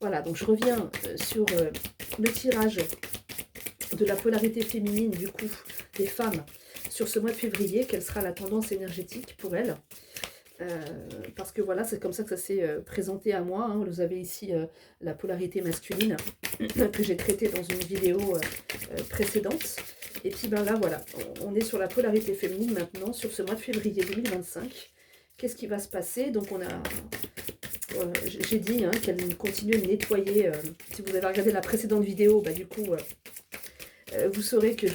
Voilà, donc je reviens sur le tirage de la polarité féminine, du coup, des femmes sur ce mois de février. Quelle sera la tendance énergétique pour elles? Parce que voilà, c'est comme ça que ça s'est présenté à moi, hein. Vous avez ici la polarité masculine que j'ai traitée dans une vidéo précédente. Et puis ben là, voilà, on est sur la polarité féminine maintenant, sur ce mois de février 2025. Qu'est-ce qui va se passer? Donc on a, j'ai dit hein, qu'elle continue de nettoyer. Si vous avez regardé la précédente vidéo, bah, du coup, vous saurez que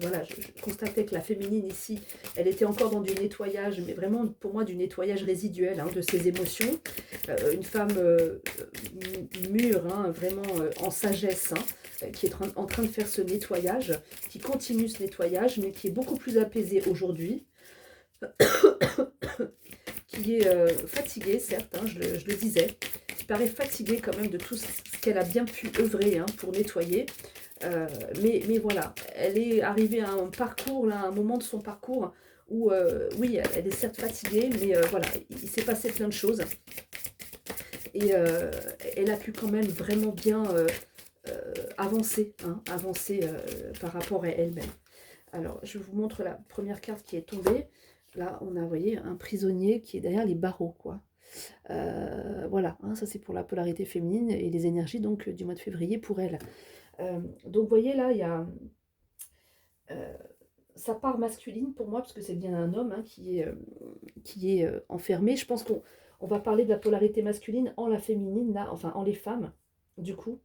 voilà, je constatais que la féminine ici, elle était encore dans du nettoyage, mais vraiment pour moi du nettoyage résiduel hein, de ses émotions. Une femme mûre, hein, vraiment en sagesse, hein, qui est en train de faire ce nettoyage, qui continue ce nettoyage, mais qui est beaucoup plus apaisée aujourd'hui, qui est fatiguée, certes, hein, je le disais, qui paraît fatiguée quand même de tout ce qu'elle a bien pu œuvrer hein, pour nettoyer. Mais voilà, elle est arrivée à un parcours, là, à un moment de son parcours où, oui, elle est certes fatiguée, mais voilà, il s'est passé plein de choses. Et elle a pu quand même vraiment bien avancer, hein, avancer par rapport à elle-même. Alors, je vous montre la première carte qui est tombée. Là, on a, vous voyez, un prisonnier qui est derrière les barreaux, quoi. Voilà, hein, ça c'est pour la polarité féminine et les énergies donc du mois de février pour elle. Donc, vous voyez, là, il y a euh, sa part masculine pour moi, parce que c'est bien un homme hein, qui est enfermé. Je pense qu'on va parler de la polarité masculine en la féminine, là, enfin en les femmes, du coup.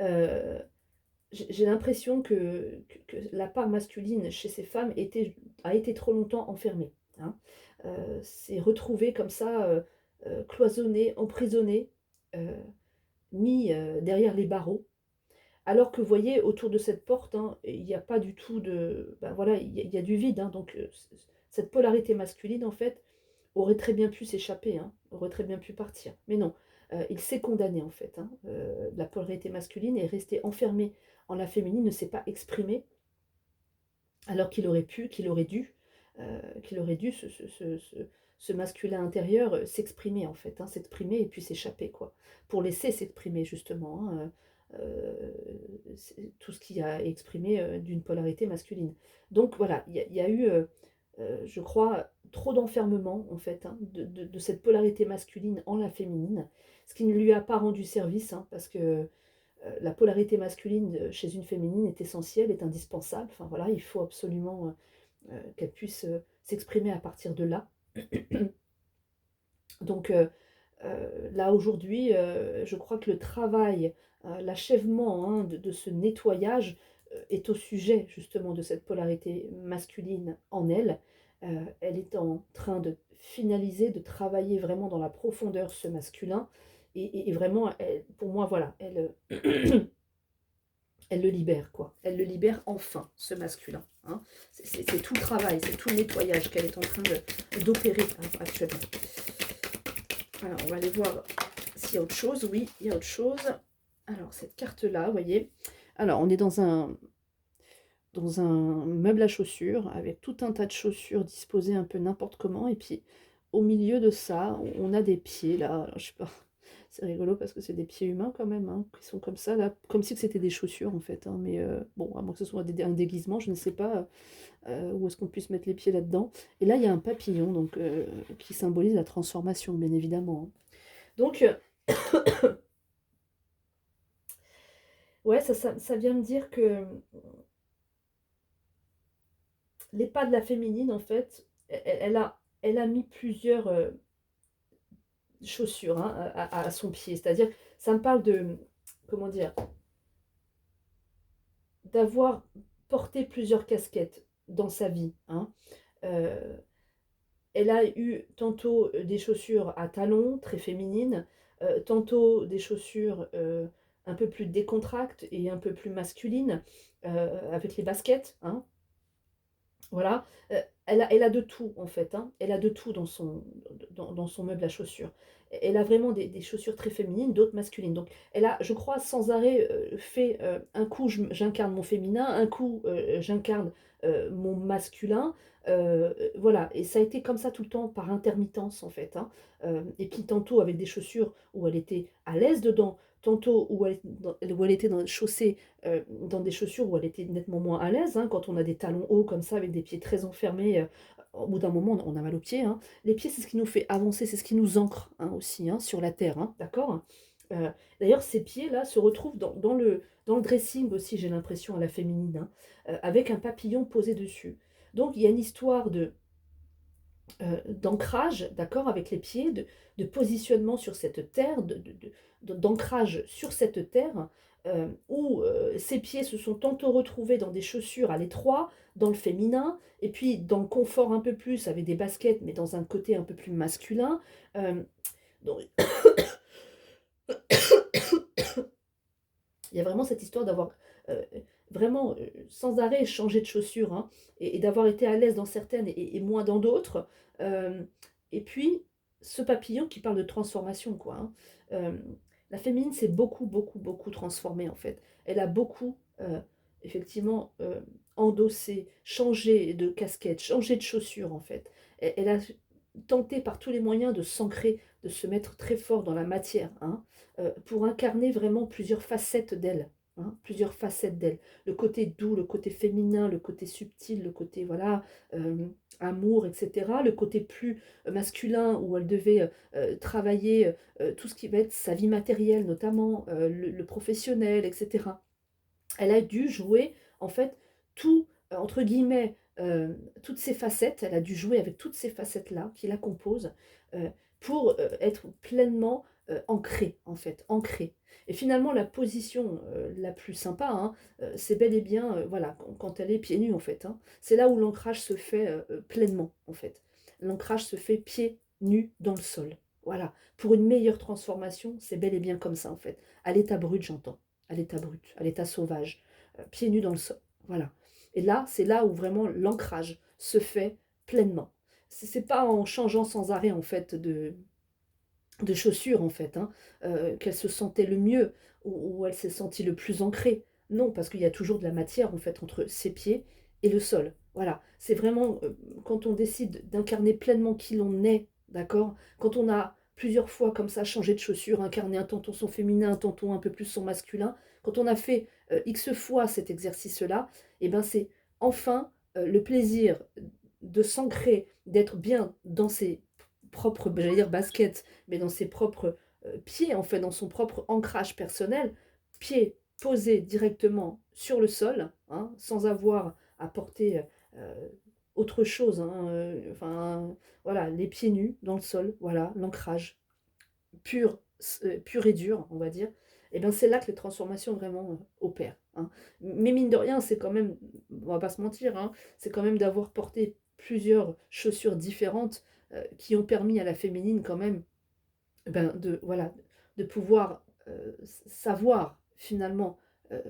Euh, j'ai l'impression que la part masculine chez ces femmes a été trop longtemps enfermée. Hein. C'est retrouvé comme ça, cloisonné, emprisonné, euh, mis derrière les barreaux. Alors que vous voyez, autour de cette porte, hein, il n'y a pas du tout de... Ben voilà, il y a du vide. Hein, donc, cette polarité masculine, en fait, aurait très bien pu s'échapper, hein, aurait très bien pu partir. Mais non, il s'est condamné, en fait. Hein. La polarité masculine est restée enfermée en la féminine, ne s'est pas exprimée, alors qu'il aurait pu, qu'il aurait dû, ce masculin intérieur, s'exprimer, en fait. Hein, s'exprimer et puis s'échapper, quoi. Pour laisser s'exprimer, justement. Hein, tout ce qui a exprimé d'une polarité masculine. Donc voilà, il y a eu, je crois, trop d'enfermement en fait hein, de cette polarité masculine en la féminine, ce qui ne lui a pas rendu service, hein, parce que la polarité masculine chez une féminine est essentielle, est indispensable. Enfin voilà, il faut absolument qu'elle puisse s'exprimer à partir de là. Donc là aujourd'hui, je crois que le travail, l'achèvement hein, de ce nettoyage est au sujet justement de cette polarité masculine en elle. Elle est en train de finaliser, de travailler vraiment dans la profondeur ce masculin. Et vraiment, pour moi, voilà, elle le libère, quoi. Elle le libère enfin, ce masculin. Hein. C'est tout le travail, c'est tout le nettoyage qu'elle est en train d'opérer hein, actuellement. Alors, on va aller voir s'il y a autre chose. Oui, il y a autre chose. Alors, cette carte-là, vous voyez. Alors, on est dans un meuble à chaussures, avec tout un tas de chaussures disposées un peu n'importe comment. Et puis, au milieu de ça, on a des pieds, là. Alors, je sais pas, c'est rigolo parce que c'est des pieds humains quand même, hein, qui sont comme ça, là. Comme si c'était des chaussures, en fait. Hein, mais bon, à moins que ce soit un déguisement, je ne sais pas où est-ce qu'on puisse mettre les pieds là-dedans. Et là, il y a un papillon, donc, qui symbolise la transformation, bien évidemment. Hein. Donc, ouais, ça vient me dire que les pas de la féminine, en fait, elle a mis plusieurs chaussures hein, à son pied. C'est-à-dire, ça me parle de, comment dire, d'avoir porté plusieurs casquettes dans sa vie. Hein. Euh, Elle a eu tantôt des chaussures à talons, très féminines, tantôt des chaussures un peu plus décontractes et un peu plus masculines, avec les baskets. Hein, voilà. Elle a de tout, en fait. Hein. Elle a de tout dans son meuble à chaussures. elle a vraiment des chaussures très féminines, d'autres masculines. Donc elle a, je crois, sans arrêt fait un coup j'incarne mon féminin, un coup j'incarne mon masculin. Voilà, et ça a été comme ça tout le temps par intermittence en fait, hein. Et puis tantôt avec des chaussures où elle était à l'aise dedans, tantôt où elle était dans chaussée, dans des chaussures où elle était nettement moins à l'aise, hein. Quand on a des talons hauts comme ça avec des pieds très enfermés, au bout d'un moment on a mal aux pieds, hein. Les pieds, c'est ce qui nous fait avancer, c'est ce qui nous ancre, hein, aussi, hein, sur la terre, hein, d'accord. Euh, D'ailleurs, ces pieds-là se retrouvent dans le dressing aussi, j'ai l'impression, à la féminine, hein, avec un papillon posé dessus. Donc, il y a une histoire d'ancrage, d'accord, avec les pieds, de positionnement sur cette terre, d'ancrage sur cette terre, où ces pieds se sont tantôt retrouvés dans des chaussures à l'étroit, dans le féminin, et puis dans le confort un peu plus, avec des baskets, mais dans un côté un peu plus masculin. Euh, donc, il y a vraiment cette histoire d'avoir euh, vraiment sans arrêt changé de chaussures, hein, et d'avoir été à l'aise dans certaines et moins dans d'autres. Euh, et puis, ce papillon qui parle de transformation, quoi, hein. Euh, la féminine s'est beaucoup, beaucoup, beaucoup transformée, en fait. Elle a beaucoup, effectivement, endossé, changé de casquette, changé de chaussures, en fait. Elle a tenté par tous les moyens de s'ancrer, de se mettre très fort dans la matière, hein, pour incarner vraiment plusieurs facettes d'elle, hein, plusieurs facettes d'elle. Le côté doux, le côté féminin, le côté subtil, le côté, voilà, amour, etc. Le côté plus masculin, où elle devait travailler tout ce qui va être sa vie matérielle, notamment le professionnel, etc. Elle a dû jouer, en fait, tout, entre guillemets, toutes ces facettes, elle a dû jouer avec toutes ces facettes-là qui la composent, euh, pour être pleinement ancrée, en fait, ancrée. Et finalement, la position la plus sympa, hein, c'est bel et bien, voilà, quand elle est pieds nus, en fait, hein. C'est là où l'ancrage se fait pleinement, en fait. L'ancrage se fait pieds nus dans le sol. Voilà. Pour une meilleure transformation, c'est bel et bien comme ça, en fait. À l'état brut, j'entends, à l'état brut, à l'état sauvage, pieds nus dans le sol. Voilà. Et là, c'est là où vraiment l'ancrage se fait pleinement. C'est pas en changeant sans arrêt en fait de chaussures en fait, hein, qu'elle se sentait le mieux, ou elle s'est sentie le plus ancrée. Non, parce qu'il y a toujours de la matière en fait entre ses pieds et le sol. Voilà, c'est vraiment quand on décide d'incarner pleinement qui l'on est, d'accord. Quand on a plusieurs fois comme ça changé de chaussures, incarné un tantôt son féminin, un tantôt un peu plus son masculin, quand on a fait X fois cet exercice-là, et ben c'est enfin le plaisir de s'ancrer, d'être bien dans ses propres, j'allais dire baskets, mais dans ses propres pieds, en fait, dans son propre ancrage personnel, pieds posés directement sur le sol, hein, sans avoir à porter autre chose, hein, enfin, voilà, les pieds nus dans le sol, voilà, l'ancrage pur, pur et dur, on va dire. Et bien c'est là que les transformations vraiment opèrent, hein. Mais mine de rien, c'est quand même, on va pas se mentir, hein, c'est quand même d'avoir porté plusieurs chaussures différentes qui ont permis à la féminine quand même, ben, voilà, de pouvoir savoir finalement euh,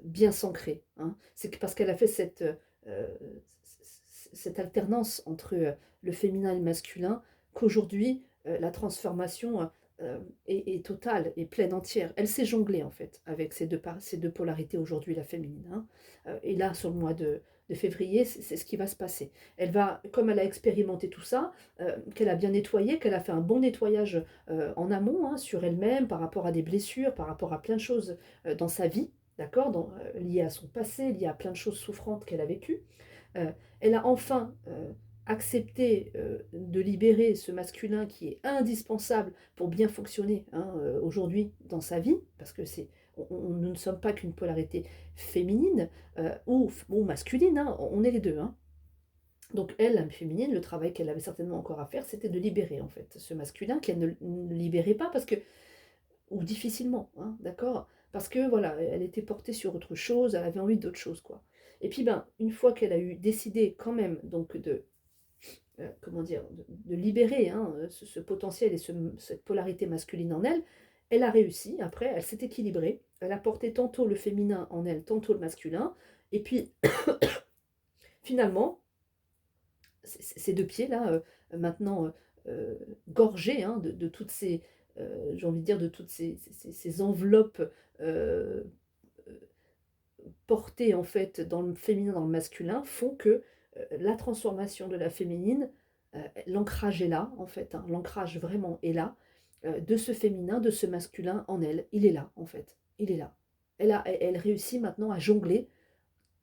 bien s'ancrer, hein. C'est parce qu'elle a fait euh, cette alternance entre le féminin et le masculin qu'aujourd'hui, la transformation est totale et pleine entière. Elle s'est jonglée en fait avec ces deux polarités aujourd'hui, la féminine, hein. Et là, sur le mois de février, c'est ce qui va se passer. Elle va, comme elle a expérimenté tout ça, qu'elle a bien nettoyé, qu'elle a fait un bon nettoyage en amont, hein, sur elle-même, par rapport à des blessures, par rapport à plein de choses dans sa vie, d'accord, liées à son passé, liées à plein de choses souffrantes qu'elle a vécues. Euh, Elle a enfin accepté de libérer ce masculin qui est indispensable pour bien fonctionner, hein, aujourd'hui dans sa vie, parce que nous ne sommes pas qu'une polarité féminine ou masculine, hein, on est les deux, hein. Donc elle, la féminine, le travail qu'elle avait certainement encore à faire, c'était de libérer en fait ce masculin qu'elle ne libérait pas parce que, ou difficilement, hein, d'accord, parce que voilà, elle était portée sur autre chose, elle avait envie d'autre chose, quoi. Et puis ben, une fois qu'elle a eu décidé quand même donc de comment dire, de libérer, hein, ce potentiel et cette polarité masculine en elle, elle a réussi. Après, elle s'est équilibrée. Elle a porté tantôt le féminin en elle, tantôt le masculin. Et puis finalement, ces deux pieds-là, maintenant, gorgée hein, de toutes ces, j'ai envie de dire, de toutes ces enveloppes euh, portées en fait dans le féminin, dans le masculin, font que la transformation de la féminine, l'ancrage est là en fait, hein, l'ancrage vraiment est là, de ce féminin, de ce masculin en elle, il est là en fait, il est là. Elle réussit maintenant à jongler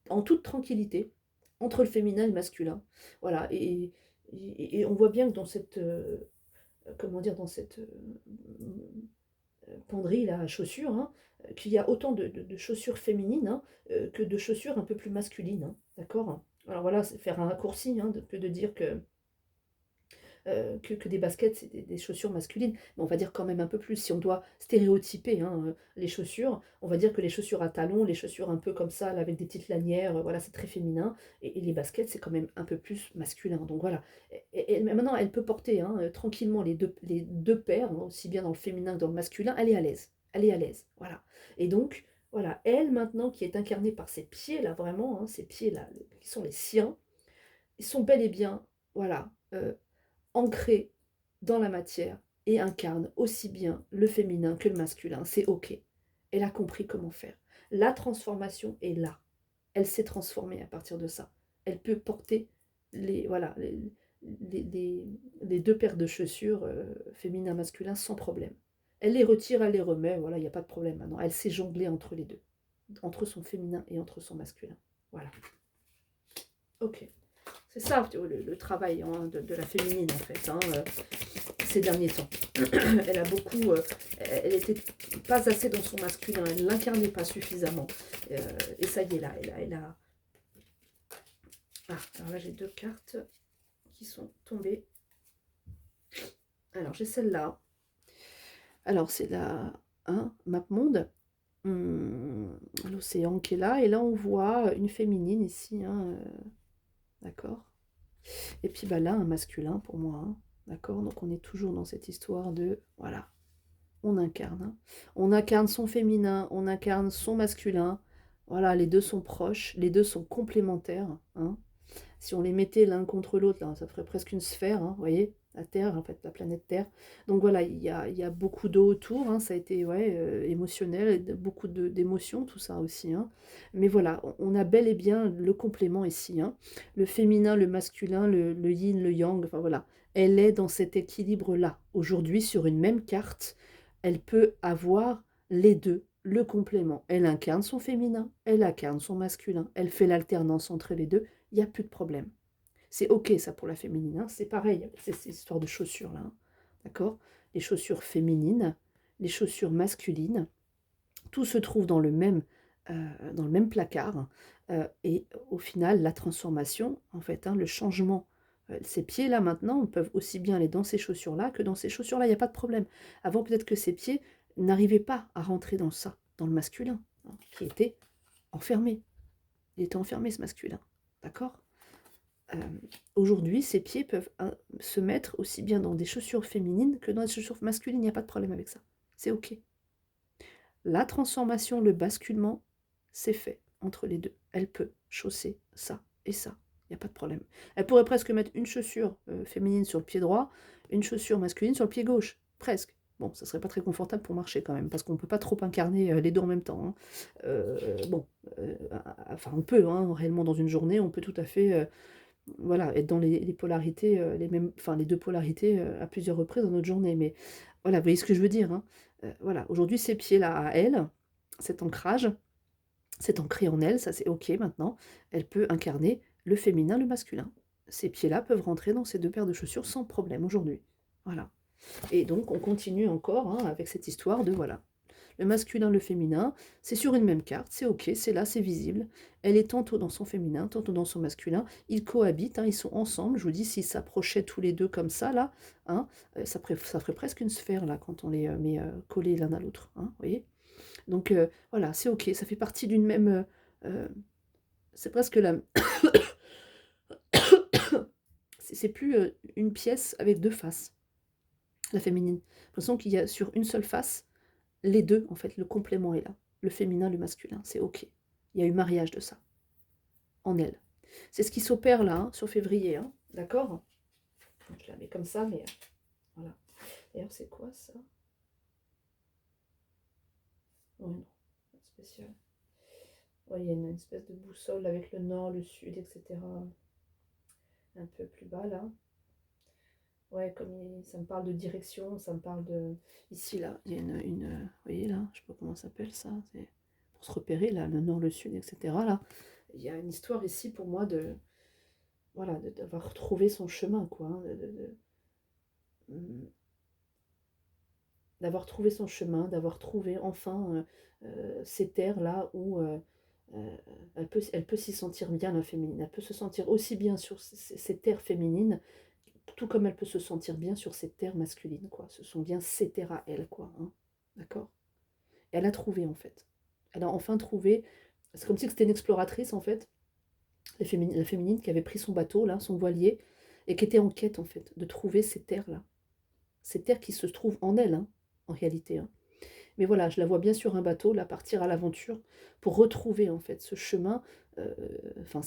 en toute tranquillité entre le féminin et le masculin. Voilà, et on voit bien que dans cette, comment dire, dans cette penderie là, à chaussures, hein, qu'il y a autant de chaussures féminines hein, que de chaussures un peu plus masculines. Hein, d'accord. Alors voilà, c'est faire un raccourci hein, que de dire que des baskets, c'est des chaussures masculines. Mais on va dire quand même un peu plus, si on doit stéréotyper hein, les chaussures, on va dire que les chaussures à talons, les chaussures un peu comme ça, là, avec des petites lanières, voilà, c'est très féminin. Et les baskets, c'est quand même un peu plus masculin. Donc voilà. Et maintenant, elle peut porter hein, tranquillement les deux paires, hein, aussi bien dans le féminin que dans le masculin. Elle est à l'aise. Elle est à l'aise. Voilà. Et donc, voilà, elle maintenant qui est incarnée par ces pieds-là, vraiment, hein, ces pieds-là, qui sont les siens, ils sont bel et bien, voilà, ancrée dans la matière et incarne aussi bien le féminin que le masculin. C'est OK. Elle a compris comment faire. La transformation est là. Elle s'est transformée à partir de ça. Elle peut porter voilà, les deux paires de chaussures féminin masculin sans problème. Elle les retire, elle les remet, voilà, il n'y a pas de problème maintenant. Elle sait jongler entre les deux, entre son féminin et entre son masculin. Voilà. Ok. C'est ça le travail hein, de la féminine en fait, hein, ces derniers temps. Elle a beaucoup, elle était pas assez dans son masculin, elle l'incarnait pas suffisamment. Et ça y est là, elle a... Ah, alors là j'ai deux cartes qui sont tombées. Alors j'ai celle-là. Alors c'est la Map Monde. L'océan qui est là. Et là on voit une féminine ici. Hein, d'accord. Et puis bah, là, un masculin pour moi. Hein, d'accord. Donc on est toujours dans cette histoire de... Voilà. On incarne. Hein. On incarne son féminin, on incarne son masculin. Voilà, les deux sont proches, les deux sont complémentaires. Hein. Si on les mettait l'un contre l'autre, là, ça ferait presque une sphère, hein, vous voyez, la Terre, en fait, la planète Terre. Donc voilà, il y a beaucoup d'eau autour, hein, ça a été ouais, émotionnel, beaucoup d'émotions, tout ça aussi. Hein. Mais voilà, on a bel et bien le complément ici. Hein. Le féminin, le masculin, le yin, le yang, enfin voilà. Elle est dans cet équilibre-là. Aujourd'hui, sur une même carte, elle peut avoir les deux, le complément. Elle incarne son féminin, elle incarne son masculin, elle fait l'alternance entre les deux, il n'y a plus de problème. C'est ok ça pour la féminine, hein. C'est pareil, c'est cette histoire de chaussures là, hein. D'accord. Les chaussures féminines, les chaussures masculines, tout se trouve dans le même placard, et au final la transformation, en fait, hein, le changement, ces pieds là maintenant, on peut aussi bien aller dans ces chaussures là que dans ces chaussures là, il n'y a pas de problème. Avant peut-être que ces pieds n'arrivaient pas à rentrer dans ça, dans le masculin, hein, qui était enfermé. Il était enfermé ce masculin, d'accord. Aujourd'hui, ces pieds peuvent se mettre aussi bien dans des chaussures féminines que dans des chaussures masculines, il n'y a pas de problème avec ça. C'est ok. La transformation, le basculement, c'est fait entre les deux. Elle peut chausser ça et ça. Il n'y a pas de problème. Elle pourrait presque mettre une chaussure féminine sur le pied droit, une chaussure masculine sur le pied gauche. Presque. Bon, ça serait pas très confortable pour marcher quand même, parce qu'on ne peut pas trop incarner les deux en même temps. Hein. Enfin on peut, hein, réellement dans une journée, on peut tout à fait voilà, être dans les polarités, les deux polarités à plusieurs reprises dans notre journée. Mais voilà, vous voyez ce que je veux dire. Hein. Voilà, aujourd'hui, ces pieds-là à elle, cet ancrage, c'est ancré en elle, ça c'est ok maintenant. Elle peut incarner le féminin, le masculin. Ces pieds-là peuvent rentrer dans ces deux paires de chaussures sans problème aujourd'hui. Voilà. Et donc, on continue encore hein, avec cette histoire de voilà. Le masculin, le féminin, c'est sur une même carte, c'est ok, c'est là, c'est visible. Elle est tantôt dans son féminin, tantôt dans son masculin. Ils cohabitent, hein, ils sont ensemble. Je vous dis, s'ils s'approchaient tous les deux comme ça, là, hein, ça ferait presque une sphère, là, quand on les met collés l'un à l'autre. Hein, vous voyez. Donc, voilà, c'est ok, ça fait partie d'une même... c'est presque la... c'est plus une pièce avec deux faces, la féminine. J'ai l'impression qu'il y a sur une seule face, les deux, en fait, le complément est là. Le féminin, le masculin, c'est ok. Il y a eu mariage de ça, en elle. C'est ce qui s'opère là, hein, sur février, hein, d'accord. Je la mets comme ça, mais Voilà. D'ailleurs, c'est quoi ça? Oui, non, pas spécial. Ouais, il y a une espèce de boussole avec le nord, le sud, etc. Un peu plus bas là. Ouais, comme ça me parle de direction, ça me parle de... Ici, là, il y a vous voyez là, je sais pas comment ça s'appelle ça, c'est pour se repérer là, le nord, le sud, etc. Là, il y a une histoire ici pour moi de... Voilà, d'avoir retrouvé son chemin, quoi. Hein, hum, d'avoir trouvé son chemin, d'avoir trouvé enfin ces terres là où euh, elle peut s'y sentir bien, la féminine. Elle peut se sentir aussi bien sur ces terres féminines, tout comme elle peut se sentir bien sur ces terres masculines, quoi. Ce sont bien ses terres à elle, quoi. Hein. D'accord. Elle a trouvé, en fait. Elle a enfin trouvé. C'est comme si c'était une exploratrice, en fait, la féminine qui avait pris son bateau, là, son voilier, et qui était en quête, en fait, de trouver ces terres-là. Ces terres qui se trouvent en elle, hein, en réalité. Hein. Mais voilà, je la vois bien sur un bateau, là, partir à l'aventure pour retrouver, en fait, ce chemin, enfin,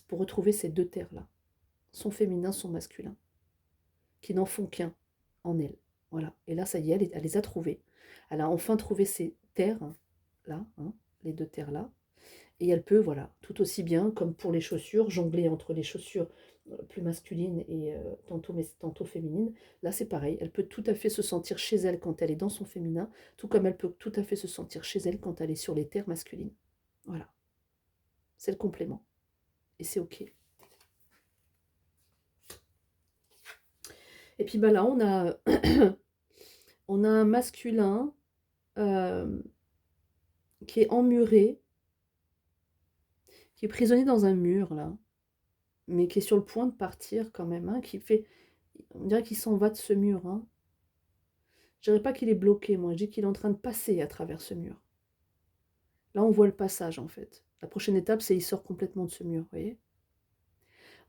pour retrouver ces deux terres-là. Son féminin, son masculin, qui n'en font qu'un en elle. Voilà. Et là, ça y est, elle les a trouvées. Elle a enfin trouvé ces terres, là, hein, les deux terres-là. Et elle peut, voilà, tout aussi bien, comme pour les chaussures, jongler entre les chaussures plus masculines et tantôt féminines. Là, c'est pareil. Elle peut tout à fait se sentir chez elle quand elle est dans son féminin, tout comme elle peut tout à fait se sentir chez elle quand elle est sur les terres masculines. Voilà. C'est le complément. Et c'est OK. Et puis bah là, on a un masculin euh, qui est emmuré, qui est prisonnier dans un mur, là, mais qui est sur le point de partir quand même, hein, on dirait qu'il s'en va de ce mur, hein. Je dirais pas qu'il est bloqué, moi, je dis qu'il est en train de passer à travers ce mur. Là, on voit le passage, en fait. La prochaine étape, c'est qu'il sort complètement de ce mur, vous voyez.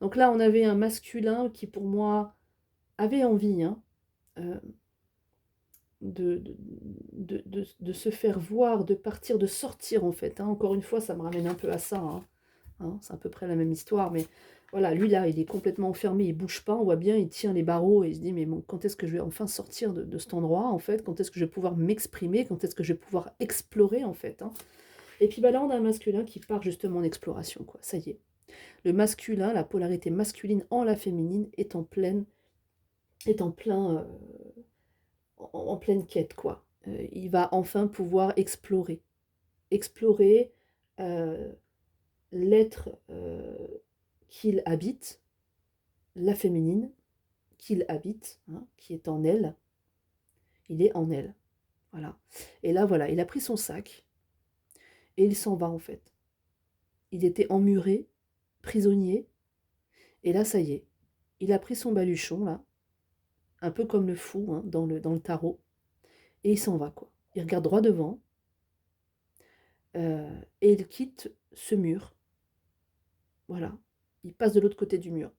Donc là, on avait un masculin qui, pour moi, avait envie, hein, euh, de se faire voir, de partir, de sortir, en fait. Hein. Encore une fois, ça me ramène un peu à ça, hein. Hein, c'est à peu près la même histoire, mais voilà, lui là, il est complètement enfermé, il bouge pas, on voit bien, il tient les barreaux et il se dit, mais bon, quand est-ce que je vais enfin sortir de cet endroit, en fait, quand est-ce que je vais pouvoir m'exprimer, quand est-ce que je vais pouvoir explorer, en fait. Hein. Et puis bah, là, on a un masculin qui part justement en exploration, quoi, ça y est. Le masculin, la polarité masculine en la féminine est en pleine, est en plein, en pleine quête, quoi. Il va enfin pouvoir explorer. Explorer l'être qu'il habite, la féminine qu'il habite, hein, qui est en elle, il est en elle. Voilà. Et là, voilà, il a pris son sac et il s'en va en fait. Il était emmuré, prisonnier, et là, ça y est, il a pris son baluchon, là, un peu comme le fou hein, dans le tarot, et il s'en va, quoi. Il regarde droit devant, et il quitte ce mur. Voilà. Il passe de l'autre côté du mur.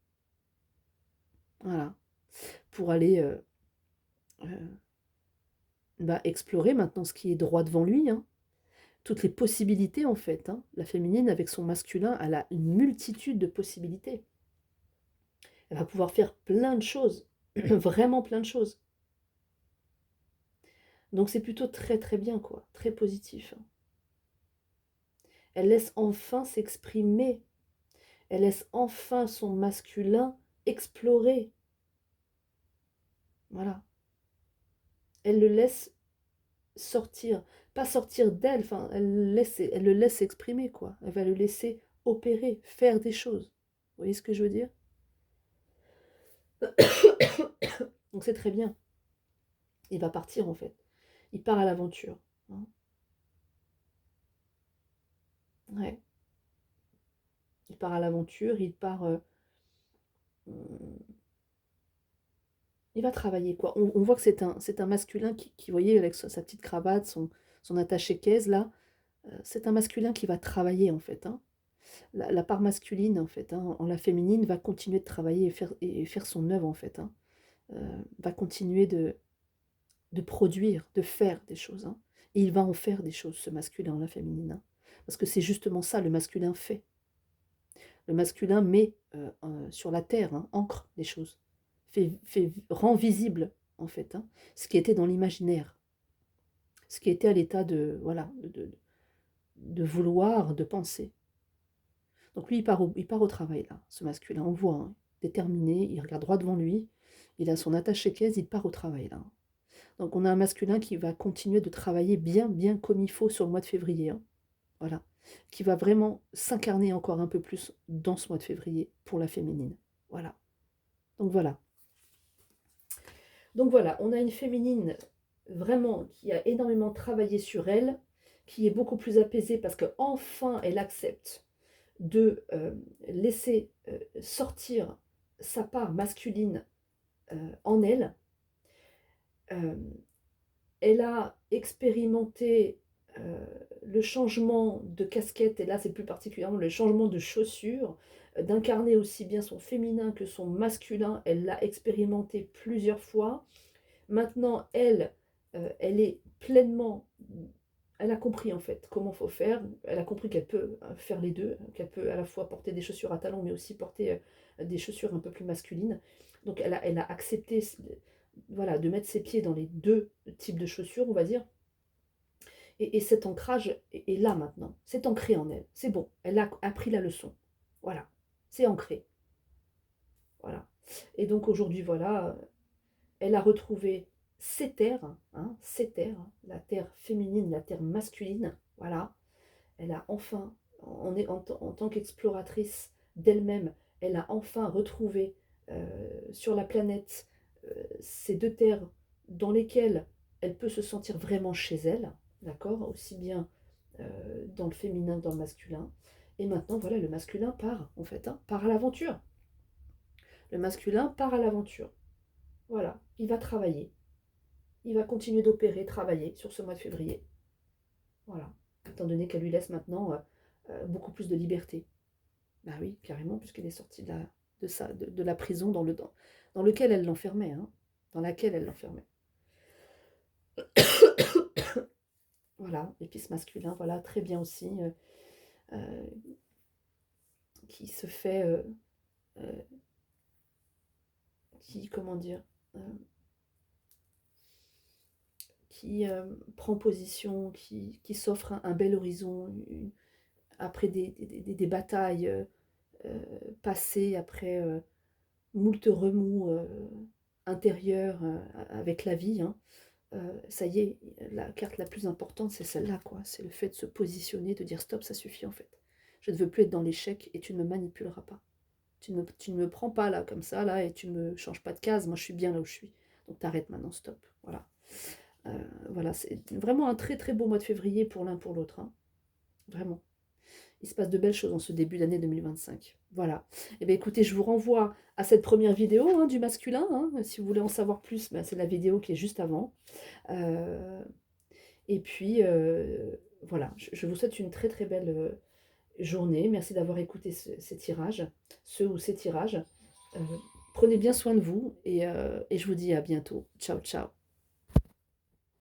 Voilà. Pour aller explorer maintenant ce qui est droit devant lui, hein. Toutes les possibilités en fait. Hein. La féminine avec son masculin, elle a une multitude de possibilités. Elle va pouvoir faire plein de choses, vraiment plein de choses. Donc c'est plutôt très très bien quoi, très positif. Hein. Elle laisse enfin s'exprimer, elle laisse enfin son masculin explorer. Voilà. Elle le laisse sortir, pas sortir d'elle, enfin elle le laisse s'exprimer quoi. Elle va le laisser opérer, faire des choses. Vous voyez ce que je veux dire? Donc c'est très bien. Il va partir en fait. Il part à l'aventure. Hein. Ouais. Il part à l'aventure, il part. Il va travailler quoi. On voit que c'est un masculin qui, vous voyez, avec sa petite cravate, son attaché-caisse là, c'est un masculin qui va travailler en fait. Hein. La part masculine en fait, hein, en la féminine, va continuer de travailler et faire son œuvre en fait. Hein. Va continuer de produire, de faire des choses. Hein. Et il va en faire des choses, ce masculin en la féminine. Hein. Parce que c'est justement ça, le masculin fait. Le masculin met sur la terre, hein, ancre les choses, rend visible en fait, hein, ce qui était dans l'imaginaire, ce qui était à l'état de, voilà, de vouloir, de penser. Donc lui, il part au travail, là, ce masculin, on voit, hein, déterminé, il regarde droit devant lui, il a son attache-caisse, il part au travail, là. Donc on a un masculin qui va continuer de travailler bien, bien comme il faut sur le mois de février, hein, voilà, qui va vraiment s'incarner encore un peu plus dans ce mois de février pour la féminine, voilà. Donc voilà. Donc voilà, on a une féminine vraiment qui a énormément travaillé sur elle, qui est beaucoup plus apaisée parce qu'enfin elle accepte de laisser sortir sa part masculine en elle. Euh, Elle a expérimenté le changement de casquette, et là c'est plus particulièrement le changement de chaussure, d'incarner aussi bien son féminin que son masculin. Elle l'a expérimenté plusieurs fois. Maintenant, elle est pleinement... Elle a compris en fait comment il faut faire. Elle a compris qu'elle peut faire les deux, qu'elle peut à la fois porter des chaussures à talons, mais aussi porter des chaussures un peu plus masculines. Donc elle a accepté, voilà, de mettre ses pieds dans les deux types de chaussures, on va dire. Et cet ancrage est là maintenant. C'est ancré en elle. C'est bon. Elle a appris la leçon. Voilà. C'est ancré. Voilà. Et donc aujourd'hui, voilà, elle a retrouvé ses terres, hein, ses terres, la terre féminine, la terre masculine. Voilà. Elle a enfin, en tant qu'exploratrice d'elle-même, elle a enfin retrouvé sur la planète ces deux terres dans lesquelles elle peut se sentir vraiment chez elle, d'accord, aussi bien dans le féminin que dans le masculin. Et maintenant, voilà, le masculin part, en fait, hein, part à l'aventure. Le masculin part à l'aventure. Voilà, il va travailler. Il va continuer d'opérer, travailler sur ce mois de février. Voilà, étant donné qu'elle lui laisse maintenant beaucoup plus de liberté. Bah oui, carrément, puisqu'elle est sortie de la prison dans lequel elle l'enfermait, hein, dans laquelle elle l'enfermait. Voilà, et puis ce masculin, voilà, très bien aussi, euh, qui se fait, comment dire, euh, qui prend position, qui s'offre un bel horizon, après des batailles passées, après moult remous intérieurs avec la vie, hein. Ça y est, la carte la plus importante, c'est celle-là, quoi. C'est le fait de se positionner, de dire stop, ça suffit en fait. Je ne veux plus être dans l'échec et tu ne me manipuleras pas. Tu ne me prends pas là, comme ça, là, et tu ne me changes pas de case. Moi, je suis bien là où je suis. Donc, t'arrêtes maintenant, stop. Voilà. Voilà, c'est vraiment un très très beau mois de février pour l'un pour l'autre, hein. Vraiment. Il se passe de belles choses en ce début d'année 2025. Voilà. Et bien écoutez, je vous renvoie à cette première vidéo, hein, du masculin, hein. Si vous voulez en savoir plus, ben, c'est la vidéo qui est juste avant. Euh, et puis, voilà, je vous souhaite une très très belle journée. Merci d'avoir écouté ces tirages, ce ou ces tirages. Euh, Prenez bien soin de vous et je vous dis à bientôt. Ciao, ciao.